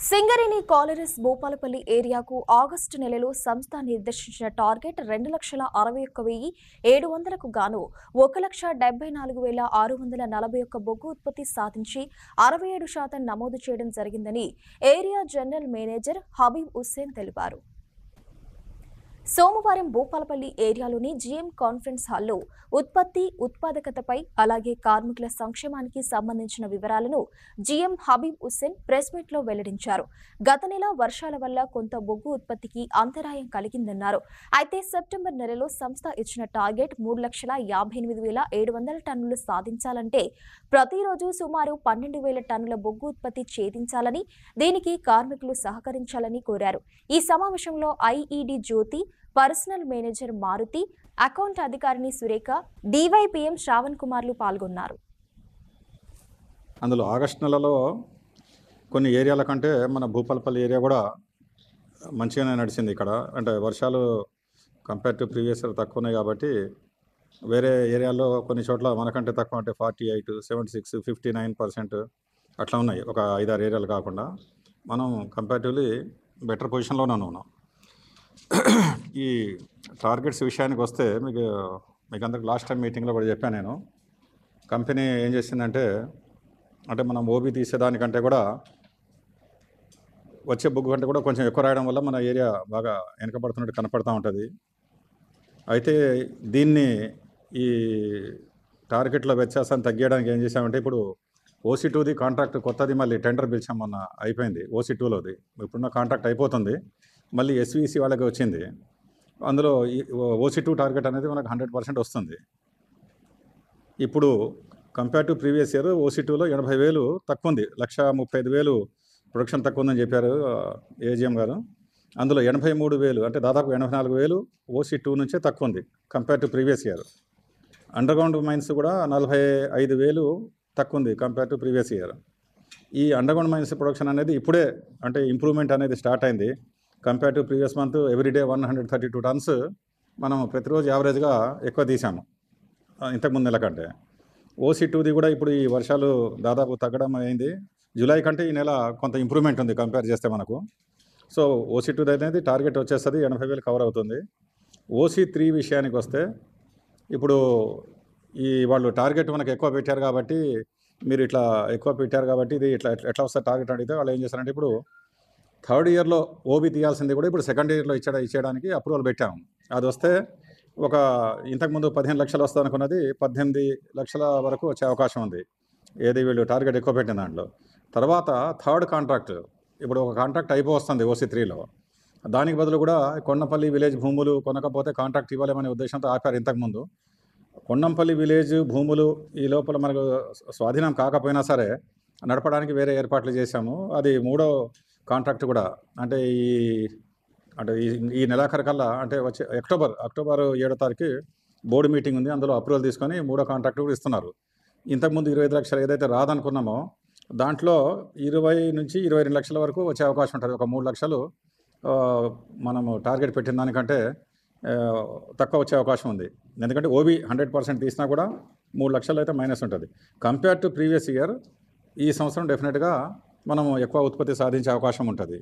Singareni collieries Bhupalpally ఏరియాకు August నెలలో సంస్థ నిర్దేశించిన టార్గెట్ 2,61,700కు గాను 1,74,641 బొగ్గు ఉత్పత్తి సాధించి 67% నమోదు చేయడం జరిగిందని area general manager Habib Hussain తెలిపారు. సోమవారం భూపాలపల్లి ఏరియాలోని జీఎం కాన్ఫరెన్స్ హాల్లో ఉత్పత్తి ఉత్పాదకతపై అలాగే కార్మికుల సంక్షేమానికి సంబంధించిన వివరాలను GM Habib Hussain press meet లో వెల్లడించారు. గత నెల వర్షాల వల్ల కొంత బొగ్గు ఉత్పత్తికి అంతరాయం కలిగిందన్నారు. అయితే సెప్టెంబర్ నెలలో సంస్థ ఇచ్చిన టార్గెట్ 3,58,700 టన్నులు సాధించాలంటే ప్రతిరోజు సుమారు 12,000 టన్నుల బొగ్గు ఉత్పత్తి ఛేదించాలని, దీనికి కార్మికులు సహకరించాలని కోరారు. ఈ సమావేశంలో ఐఈడి జ్యోతి, పర్సనల్ మేనేజర్ మారుతి, అకౌంట్ అధికారిని సురేఖ, డివైపీఎం శ్రావణ్ కుమార్లు పాల్గొన్నారు. అందులో ఆగస్టు నెలలో కొన్ని ఏరియాల కంటే మన భూపాలపల్లి ఏరియా కూడా మంచిగానే నడిచింది. ఇక్కడ అంటే వర్షాలు కంపేర్ టు ప్రీవియస్ ఇయర్ తక్కువ ఉన్నాయి కాబట్టి వేరే ఏరియాల్లో కొన్ని చోట్ల మనకంటే తక్కువ, అంటే 48, 76, 59% అట్లా ఉన్నాయి. ఒక 5-6 ఏరియాలు కాకుండా మనం కంపారిటివ్లీ బెటర్ పొజిషన్లోనే ఉన్నాం. ఈ టార్గెట్స్ విషయానికి వస్తే మీకు అందరికి లాస్ట్ టైం మీటింగ్లో కూడా చెప్పాను నేను. కంపెనీ ఏం చేసిందంటే, అంటే మనం ఓబీ తీసేదానికంటే కూడా వచ్చే బొగ్గు కంటే కూడా కొంచెం ఎక్కువ రాయడం వల్ల మన ఏరియా బాగా వెనకబడుతున్నట్టు కనపడుతూ ఉంటుంది. అయితే దీన్ని ఈ టార్గెట్లో వ్యత్యాసాన్ని తగ్గించడానికి ఏం చేసామంటే, ఇప్పుడు OC2ది కాంట్రాక్ట్ కొత్తది మళ్ళీ టెండర్ పిలిచాం, మొన్న అయిపోయింది. OC2లోది ఇప్పుడున్న కాంట్రాక్ట్ అయిపోతుంది, మళ్ళీ SVC వాళ్ళకి వచ్చింది. అందులో OC2 టార్గెట్ అనేది మనకు 100% వస్తుంది. ఇప్పుడు కంపేర్ టు ప్రీవియస్ ఇయర్ OC2లో 80,000 తక్కువ ఉంది. 1,35,000 ప్రొడక్షన్ తక్కువ ఉందని చెప్పారు ఏజిఎం గారు. అందులో 83,000 అంటే దాదాపు 84,000 OC2 నుంచే తక్కువ ఉంది compare to previous year. Underground mines కూడా 45,000 తక్కువ ఉంది కంపేర్ టు ప్రీవియస్ ఇయర్. ఈ అండర్గ్రౌండ్ మైన్స్ ప్రొడక్షన్ అనేది ఇప్పుడే అంటే ఇంప్రూవ్మెంట్ అనేది స్టార్ట్ అయింది. Compare to previous month everyday 132 tons మనం ప్రతిరోజు యావరేజ్గా ఎక్కువ తీసాము ఇంతకుముందు నెల కంటే. OC2ది కూడా ఇప్పుడు ఈ వర్షాలు దాదాపు తగ్గడం అయింది. జూలై కంటే ఈ నెల కొంత ఇంప్రూవ్మెంట్ ఉంది కంపేర్ చేస్తే మనకు. సో OC2 అనేది టార్గెట్ వచ్చేస్తుంది, 80,000 కవర్ అవుతుంది. OC3 విషయానికి వస్తే, ఇప్పుడు ఈ వాళ్ళు టార్గెట్ మనకు ఎక్కువ పెట్టారు కాబట్టి, మీరు ఇట్లా ఎక్కువ పెట్టారు కాబట్టి ఇది ఎట్లా వస్తుంది టార్గెట్ అడిగితే వాళ్ళు ఏం చేస్తారంటే, ఇప్పుడు థర్డ్ ఇయర్లో ఓబీ తీయాల్సింది కూడా ఇప్పుడు సెకండ్ ఇయర్లో ఇచ్చేయడానికి అప్రూవల్ పెట్టాము. అది వస్తే ఒక ఇంతకుముందు 15 లక్షలు వస్తుంది అనుకున్నది 18 లక్షల వరకు వచ్చే అవకాశం ఉంది, ఏది వీళ్ళు టార్గెట్ ఎక్కువ పెట్టిన దాంట్లో. తర్వాత థర్డ్ కాంట్రాక్ట్, ఇప్పుడు ఒక కాంట్రాక్ట్ అయిపోతుంది OC3లో, దానికి బదులు కూడా కొండంపల్లి విలేజ్ భూములు కొనకపోతే కాంట్రాక్ట్ ఇవ్వలేమనే ఉద్దేశంతో ఆపారు ఇంతకుముందు. కొండంపల్లి విలేజ్ భూములు ఈ లోపల మనకు స్వాధీనం కాకపోయినా సరే నడపడానికి వేరే ఏర్పాట్లు చేశాము. అది 3వ కాంట్రాక్ట్ కూడా, అంటే ఈ నెలాఖరు కల్లా, అంటే వచ్చే అక్టోబర్ 7వ తారీఖు బోర్డు మీటింగ్ ఉంది. అందులో అప్రూవల్ తీసుకొని 3వ కాంట్రాక్ట్ కూడా ఇస్తున్నారు. ఇంతకుముందు 25 లక్షలు ఏదైతే రాదనుకున్నామో దాంట్లో 20 నుంచి 22 లక్షల వరకు వచ్చే అవకాశం ఉంటుంది. ఒక 3 లక్షలు మనము టార్గెట్ పెట్టిన దానికంటే తక్కువ వచ్చే అవకాశం ఉంది. ఎందుకంటే ఓబీ 100% తీసినా కూడా 3 లక్షలు అయితే మైనస్ ఉంటుంది. కంపేర్ టు ప్రీవియస్ ఇయర్ ఈ సంవత్సరం డెఫినెట్గా మనము ఎక్కువ ఉత్పత్తి సాధించే అవకాశం ఉంటుంది.